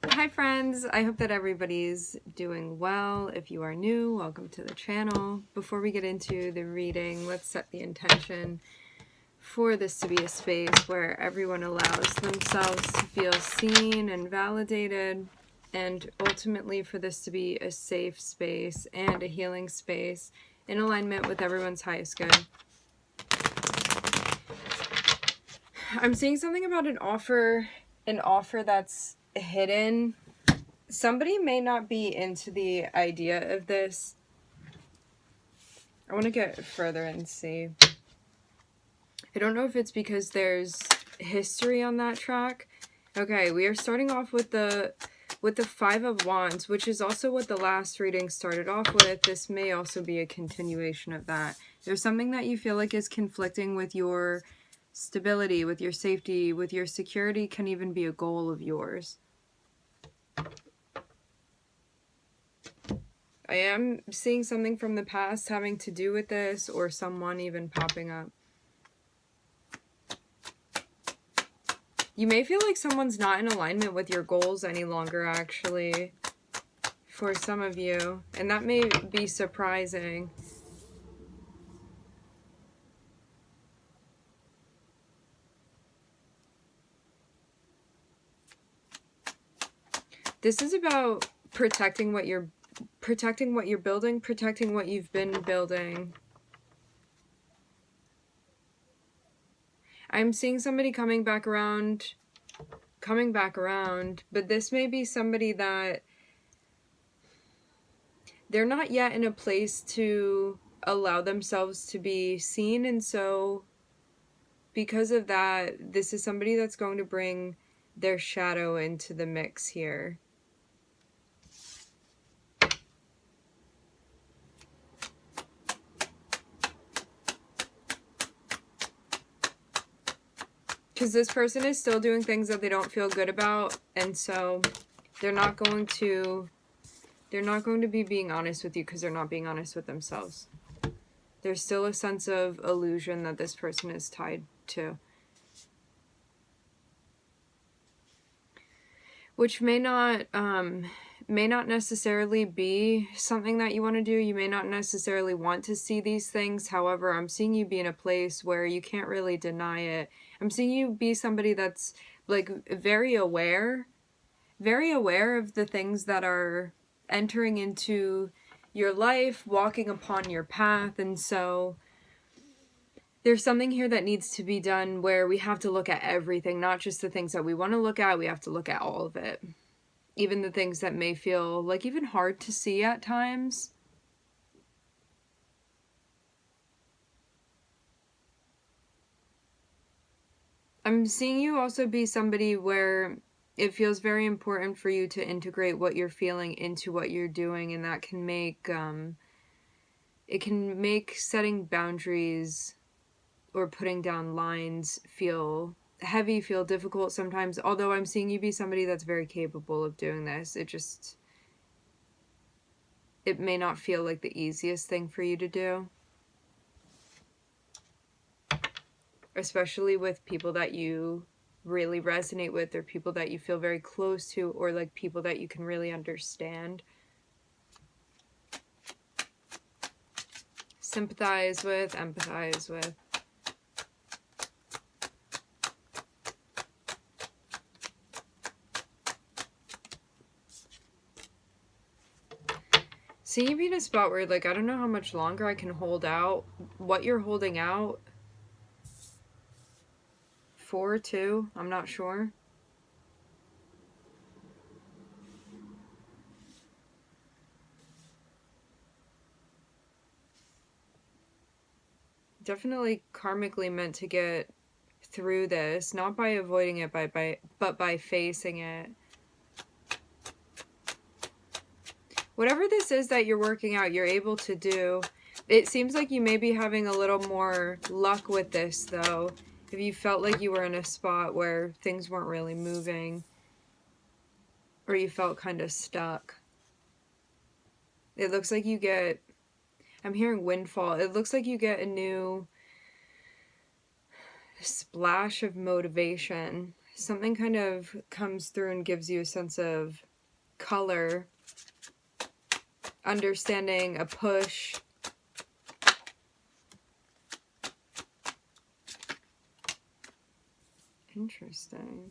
Hi friends, I hope that everybody's doing well. If you are new, welcome to the channel. Before we get into the reading, let's set the intention for this to be a space where everyone allows themselves to feel seen and validated, and ultimately for this to be a safe space and a healing space in alignment with everyone's highest good. I'm seeing something about an offer that's hidden. Somebody may not be into the idea of this. I want to get further and see. I don't know if it's because there's history on that track. Okay, we are starting off with the Five of Wands, which is also what the last reading started off with. This may also be a continuation of that. There's something that you feel like is conflicting with your stability, with your safety, with your security, can even be a goal of yours. I am seeing something from the past having to do with this, or someone even popping up. You may feel like someone's not in alignment with your goals any longer, actually, for some of you. And that may be surprising. This is about protecting what you're building, protecting what you've been building. I'm seeing somebody coming back around, but this may be somebody that they're not yet in a place to allow themselves to be seen, and so because of that, this is somebody that's going to bring their shadow into the mix here. Because this person is still doing things that they don't feel good about, and so they're not going to be being honest with you because they're not being honest with themselves. There's still a sense of illusion that this person is tied to, which may not necessarily be something that you want to do. You may not necessarily want to see these things. However, I'm seeing you be in a place where you can't really deny it. I'm seeing you be somebody that's like very aware of the things that are entering into your life, walking upon your path. And so there's something here that needs to be done where we have to look at everything, not just the things that we want to look at. We have to look at all of it. Even the things that may feel like even hard to see at times. I'm seeing you also be somebody where it feels very important for you to integrate what you're feeling into what you're doing, and that can make it can make setting boundaries or putting down lines feel heavy, feel difficult sometimes. Although I'm seeing you be somebody that's very capable of doing this. It may not feel like the easiest thing for you to do. Especially with people that you really resonate with, or people that you feel very close to, or like people that you can really understand, sympathize with, empathize with. Seeing you be in a spot where like, I don't know how much longer I can hold out. What you're holding out for, too, I'm not sure. Definitely karmically meant to get through this, not by avoiding it, but by facing it. Whatever this is that you're working out, you're able to do. It seems like you may be having a little more luck with this, though. If you felt like you were in a spot where things weren't really moving, or you felt kind of stuck. It looks like you get, I'm hearing windfall. It looks like you get a new splash of motivation. something kind of comes through and gives you a sense of color, understanding, a push. Interesting.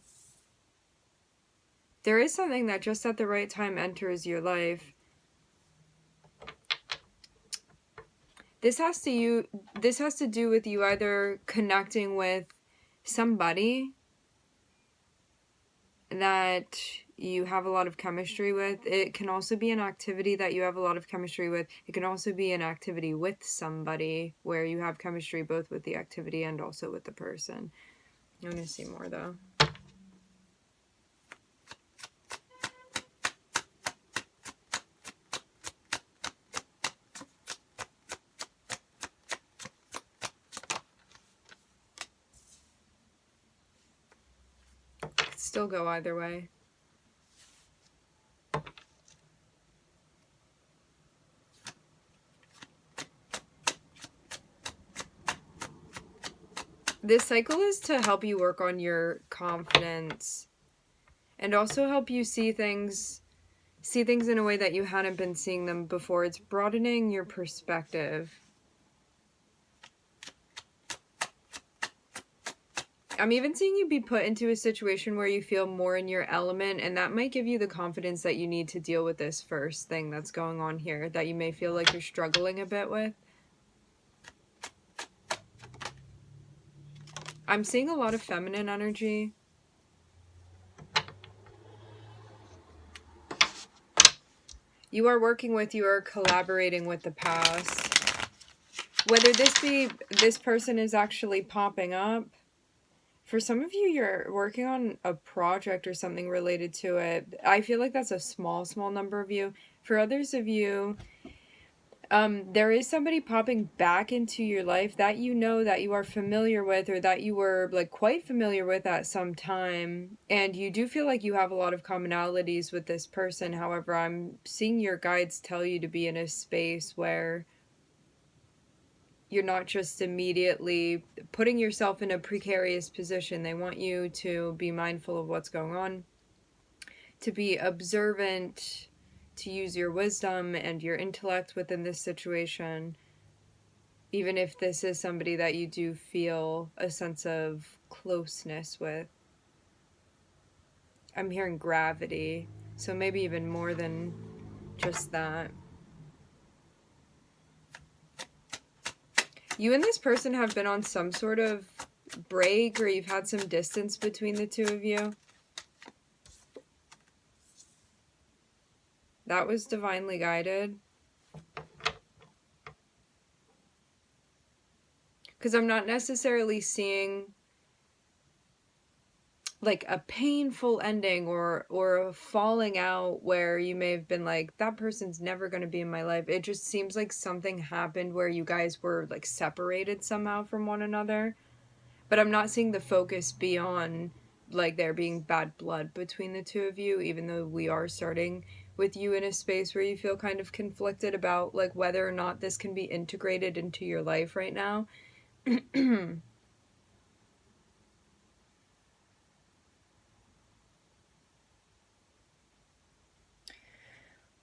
There is something that just at the right time enters your life. This has to do with you either connecting with somebody that you have a lot of chemistry with. It can also be an activity that you have a lot of chemistry with. It can also be an activity with somebody where you have chemistry both with the activity and also with the person. I'm going to see more though. Could still go either way. This cycle is to help you work on your confidence and also help you see things in a way that you hadn't been seeing them before. It's broadening your perspective. I'm even seeing you be put into a situation where you feel more in your element, and that might give you the confidence that you need to deal with this first thing that's going on here that you may feel like you're struggling a bit with. I'm seeing a lot of feminine energy. You are working with, you are collaborating with the past. Whether this person is actually popping up. For some of you, you're working on a project or something related to it. I feel like that's a small number of you. For others of you, there is somebody popping back into your life that you know, that you are familiar with, or that you were like quite familiar with at some time, and you do feel like you have a lot of commonalities with this person. However, I'm seeing your guides tell you to be in a space where you're not just immediately putting yourself in a precarious position. They want you to be mindful of what's going on, to be observant, to use your wisdom and your intellect within this situation, even if this is somebody that you do feel a sense of closeness with. I'm hearing gravity, so maybe even more than just that. You and this person have been on some sort of break, or you've had some distance between the two of you. That was divinely guided. Because I'm not necessarily seeing like a painful ending or a falling out where you may have been like, that person's never going to be in my life. It just seems like something happened where you guys were like separated somehow from one another. But I'm not seeing the focus be on like there being bad blood between the two of you, even though we are starting with you in a space where you feel kind of conflicted about like whether or not this can be integrated into your life right now.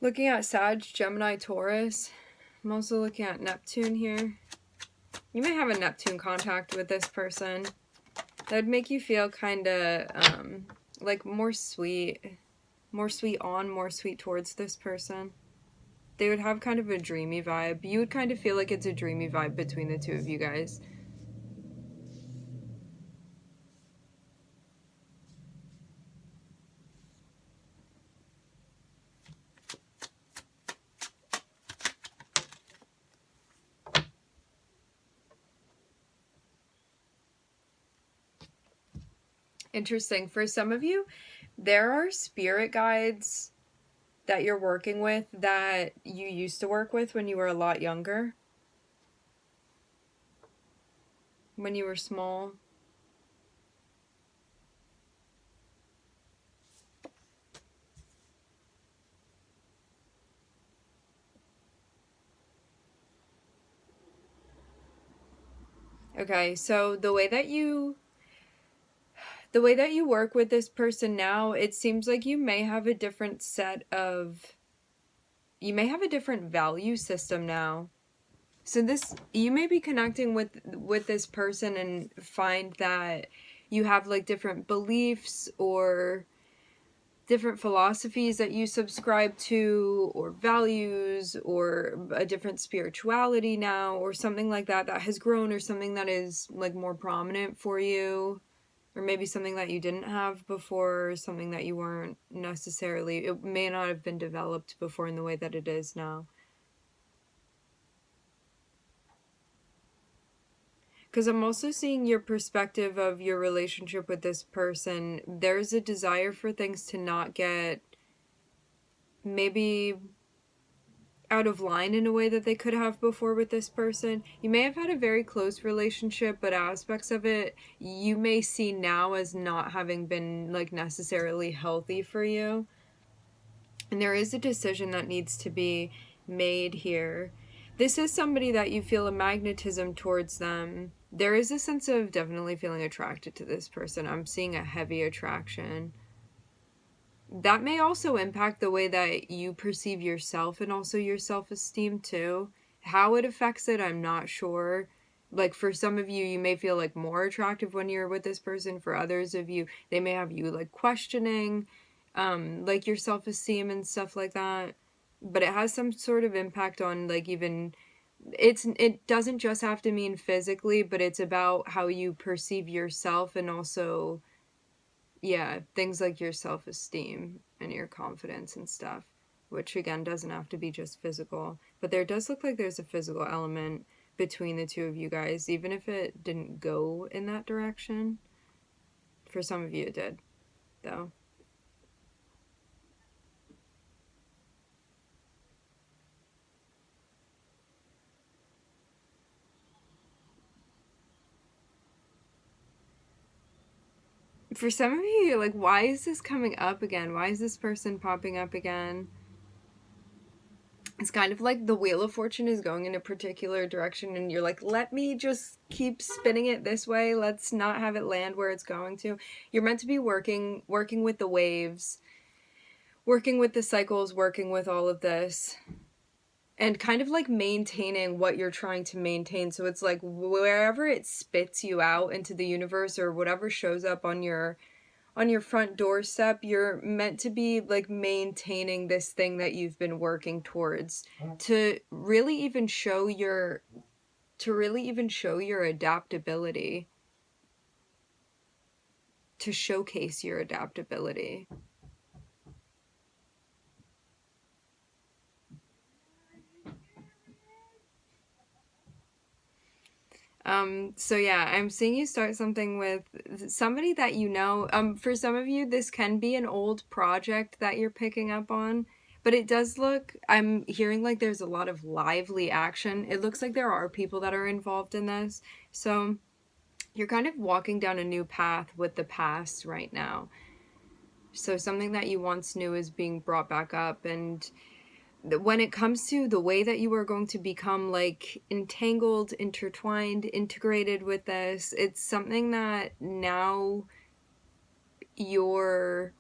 Looking at Sag, Gemini, Taurus. I'm also looking at Neptune here. You may have a Neptune contact with this person. That would make you feel kind of like more sweet on, more sweet towards this person. They would have kind of a dreamy vibe. You would kind of feel like it's a dreamy vibe between the two of you guys. Interesting. For some of you, there are spirit guides that you're working with that you used to work with when you were a lot younger. When you were small. Okay, so the way that you the way that you work with this person now, it seems like you may have a different you may have a different value system now. So you may be connecting with this person and find that you have like different beliefs or different philosophies that you subscribe to, or values, or a different spirituality now, or something like that has grown, or something that is like more prominent for you, or maybe something that you didn't have before, or something that you weren't necessarily, it may not have been developed before in the way that it is now. Because I'm also seeing your perspective of your relationship with this person. There's a desire for things to not get maybe out of line in a way that they could have before with this person. You may have had a very close relationship, but aspects of it you may see now as not having been like necessarily healthy for you. And there is a decision that needs to be made here. This is somebody that you feel a magnetism towards them. There is a sense of definitely feeling attracted to this person. I'm seeing a heavy attraction. That may also impact the way that you perceive yourself and also your self-esteem too. How it affects it, I'm not sure. Like for some of you, you may feel like more attractive when you're with this person. For others of you, they may have you like questioning like your self-esteem and stuff like that. But it has some sort of impact on like even it doesn't just have to mean physically, but it's about how you perceive yourself, and also things like your self-esteem and your confidence and stuff, which again doesn't have to be just physical. But there does look like there's a physical element between the two of you guys, even if it didn't go in that direction. For some of you it did, though. For some of you, you're like, why is this coming up again? Why is this person popping up again? It's kind of like the Wheel of Fortune is going in a particular direction, and you're like, let me just keep spinning it this way. Let's not have it land where it's going to. You're meant to be working with the waves, working with the cycles, working with all of this, and kind of like maintaining what you're trying to maintain. So it's like wherever it spits you out into the universe, or whatever shows up on your front doorstep, you're meant to be like maintaining this thing that you've been working towards to really even show your adaptability, to showcase your adaptability. So yeah, I'm seeing you start something with somebody that you know. For some of you, this can be an old project that you're picking up on, but it does look, I'm hearing like there's a lot of lively action. It looks like there are people that are involved in this. So you're kind of walking down a new path with the past right now. So something that you once knew is being brought back up, and when it comes to the way that you are going to become like entangled, intertwined, integrated with this, it's something that now your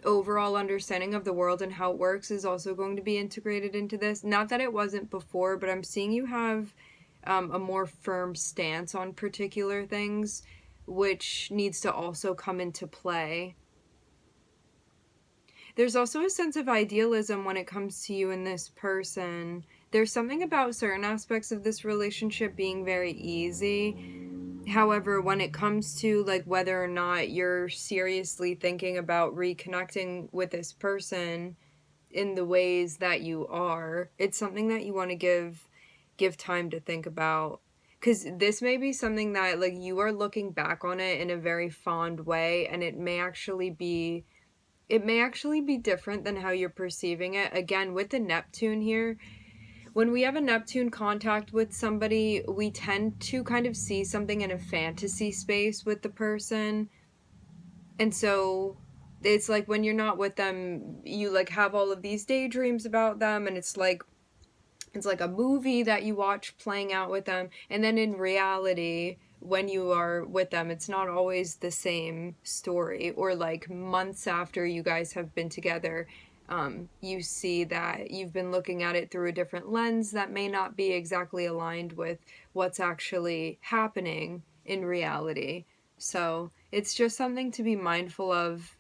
overall understanding of the world and how it works is also going to be integrated into this. Not that it wasn't before, but I'm seeing you have a more firm stance on particular things, which needs to also come into play. There's also a sense of idealism when it comes to you and this person. There's something about certain aspects of this relationship being very easy. However, when it comes to like whether or not you're seriously thinking about reconnecting with this person in the ways that you are, it's something that you want to give time to think about. Because this may be something that like you are looking back on it in a very fond way, and it may actually be different than how you're perceiving it. Again, with the Neptune here, when we have a Neptune contact with somebody, we tend to kind of see something in a fantasy space with the person. And so it's like when you're not with them, you like have all of these daydreams about them, and it's like a movie that you watch playing out with them. And then in reality, when you are with them, it's not always the same story. Or like months after you guys have been together, you see that you've been looking at it through a different lens that may not be exactly aligned with what's actually happening in reality. So it's just something to be mindful of,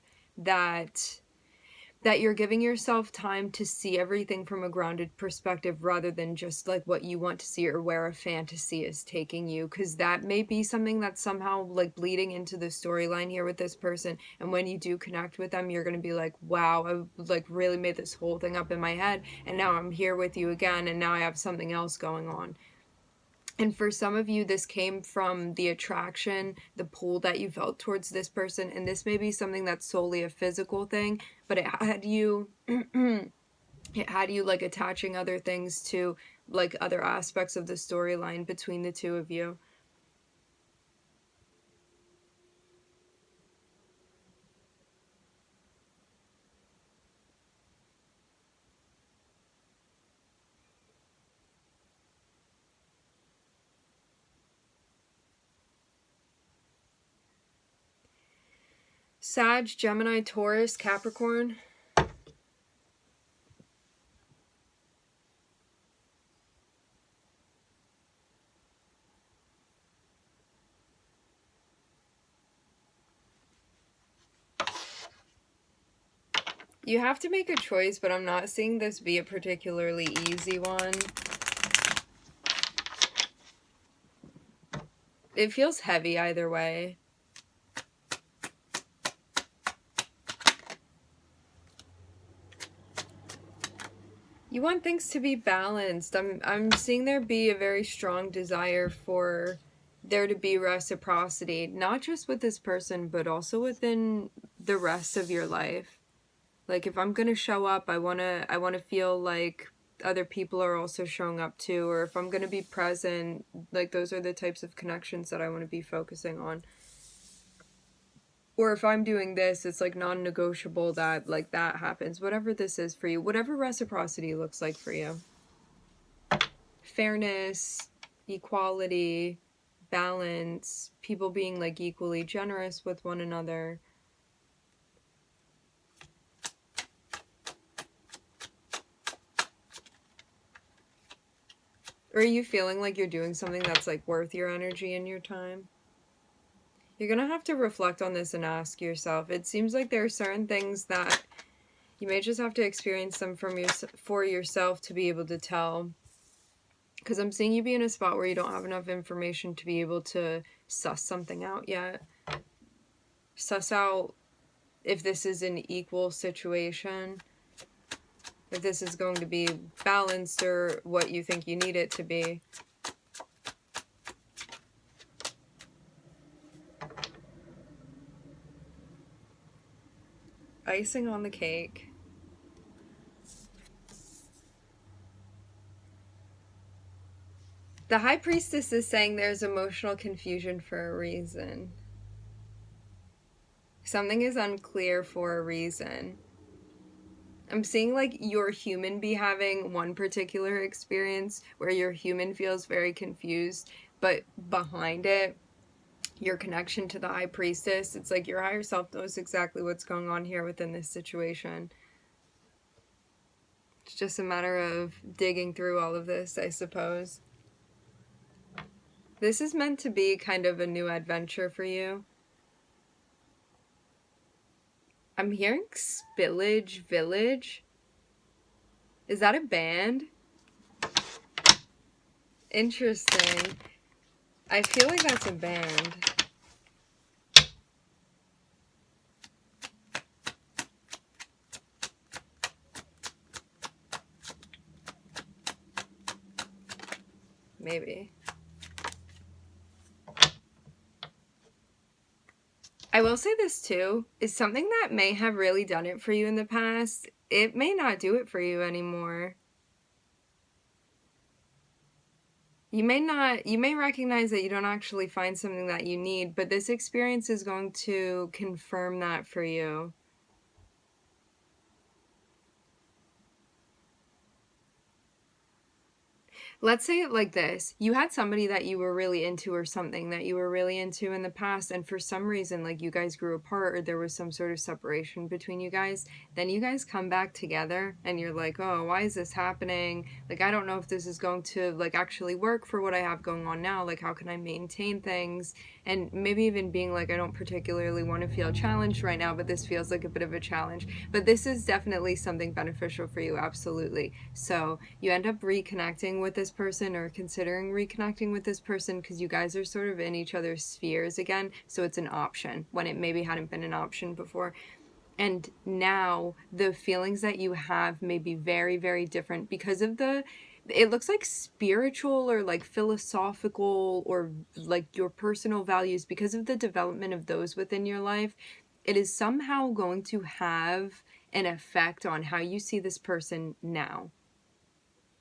that you're giving yourself time to see everything from a grounded perspective rather than just like what you want to see or where a fantasy is taking you, because that may be something that's somehow like bleeding into the storyline here with this person. And when you do connect with them, you're going to be like, wow, I like really made this whole thing up in my head, and now I'm here with you again, and now I have something else going on. And for some of you, this came from the attraction, the pull that you felt towards this person. And this may be something that's solely a physical thing, but it had you, it had you like attaching other things to like other aspects of the storyline between the two of you. Sag, Gemini, Taurus, Capricorn. You have to make a choice, but I'm not seeing this be a particularly easy one. It feels heavy either way. You want things to be balanced. I'm seeing there be a very strong desire for there to be reciprocity, not just with this person, but also within the rest of your life. Like if I'm going to show up, I want to feel like other people are also showing up too, or if I'm going to be present, like those are the types of connections that I want to be focusing on. Or if I'm doing this, it's like non-negotiable that like that happens. Whatever this is for you, whatever reciprocity looks like for you. Fairness, equality, balance, people being like equally generous with one another. Or are you feeling like you're doing something that's like worth your energy and your time? You're gonna have to reflect on this and ask yourself. It seems like there are certain things that you may just have to experience them for yourself to be able to tell. Because I'm seeing you be in a spot where you don't have enough information to be able to suss something out yet. Suss out if this is an equal situation, if this is going to be balanced or what you think you need it to be. Icing on the cake. The High Priestess is saying there's emotional confusion for a reason. Something is unclear for a reason. I'm seeing like your human be having one particular experience where your human feels very confused, but behind it, your connection to the High Priestess, it's like your higher self knows exactly what's going on here within this situation. It's just a matter of digging through all of this, I suppose. This is meant to be kind of a new adventure for you. I'm hearing Spillage Village. Is that a band? Interesting. I feel like that's a band. Maybe. I will say this too, is something that may have really done it for you in the past, it may not do it for you anymore. You may recognize that you don't actually find something that you need, but this experience is going to confirm that for you. Let's say it like this. You had somebody that you were really into, or something that you were really into in the past, and for some reason, like, you guys grew apart or there was some sort of separation between you guys. Then you guys come back together and you're like, oh, why is this happening? Like, I don't know if this is going to, like, actually work for what I have going on now. Like, how can I maintain things? And maybe even being like, I don't particularly want to feel challenged right now, but this feels like a bit of a challenge. But this is definitely something beneficial for you, absolutely. So you end up reconnecting with this person, or considering reconnecting with this person, because you guys are sort of in each other's spheres again. So it's an option when it maybe hadn't been an option before. And now the feelings that you have may be very, very different because of it looks like spiritual or like philosophical or like your personal values, because of the development of those within your life. It is somehow going to have an effect on how you see this person now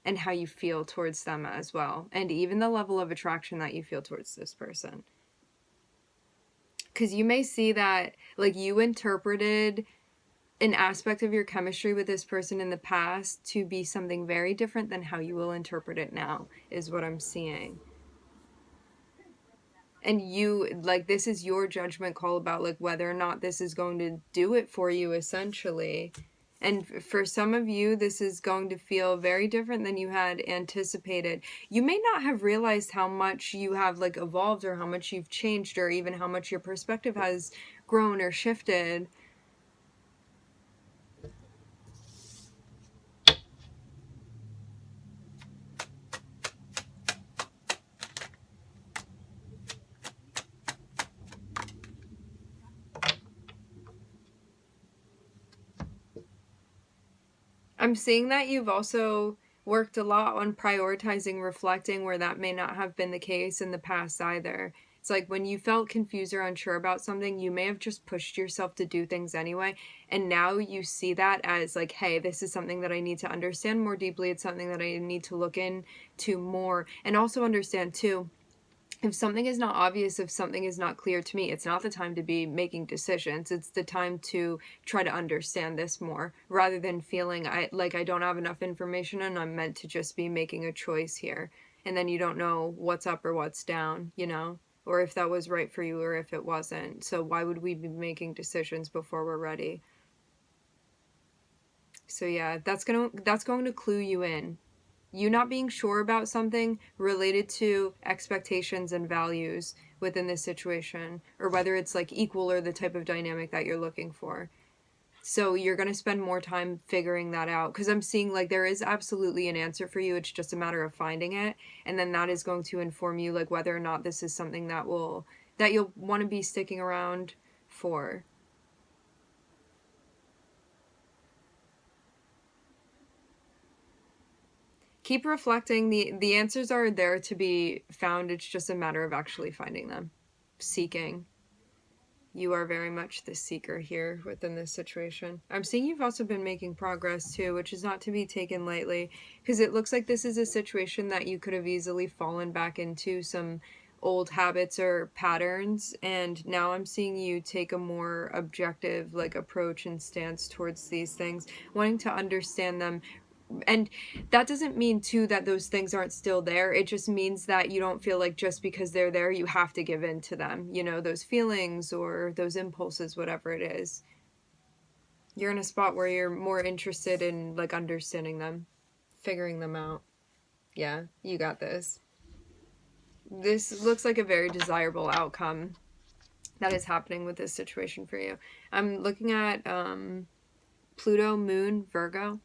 and how you feel towards them as well, and even the level of attraction that you feel towards this person. Because you may see that, like, you interpreted an aspect of your chemistry with this person in the past to be something very different than how you will interpret it now, is what I'm seeing. And you, like, this is your judgment call about, like, whether or not this is going to do it for you, essentially. And for some of you, this is going to feel very different than you had anticipated. You may not have realized how much you have, like, evolved, or how much you've changed, or even how much your perspective has grown or shifted. I'm seeing that you've also worked a lot on prioritizing reflecting, where that may not have been the case in the past either. It's like when you felt confused or unsure about something, you may have just pushed yourself to do things anyway. And now you see that as like, hey, this is something that I need to understand more deeply. It's something that I need to look into more. And also understand too, if something is not obvious, if something is not clear to me, it's not the time to be making decisions. It's the time to try to understand this more, rather than feeling I don't have enough information and I'm meant to just be making a choice here. And then you don't know what's up or what's down, or if that was right for you or if it wasn't. So why would we be making decisions before we're ready? So yeah, that's going to clue you in. You not being sure about something related to expectations and values within this situation, or whether it's like equal or the type of dynamic that you're looking for. So you're going to spend more time figuring that out, because I'm seeing like there is absolutely an answer for you. It's just a matter of finding it. And then that is going to inform you like whether or not this is something that you'll want to be sticking around for. Keep reflecting. The answers are there to be found. It's just a matter of actually finding them. Seeking. You are very much the seeker here within this situation. I'm seeing you've also been making progress too, which is not to be taken lightly, because it looks like this is a situation that you could have easily fallen back into some old habits or patterns, and now I'm seeing you take a more objective like approach and stance towards these things, wanting to understand them. And that doesn't mean too that those things aren't still there. It just means that you don't feel like just because they're there you have to give in to them, those feelings or those impulses, whatever it is. You're in a spot where you're more interested in like understanding them, figuring them out. Yeah, you got this. This looks like a very desirable outcome that is happening with this situation for you. I'm looking at Pluto, Moon, Virgo.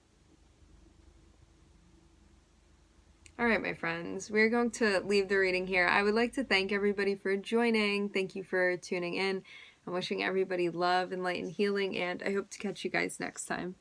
All right, my friends, we're going to leave the reading here. I would like to thank everybody for joining. Thank you for tuning in. I'm wishing everybody love and light and healing, and I hope to catch you guys next time.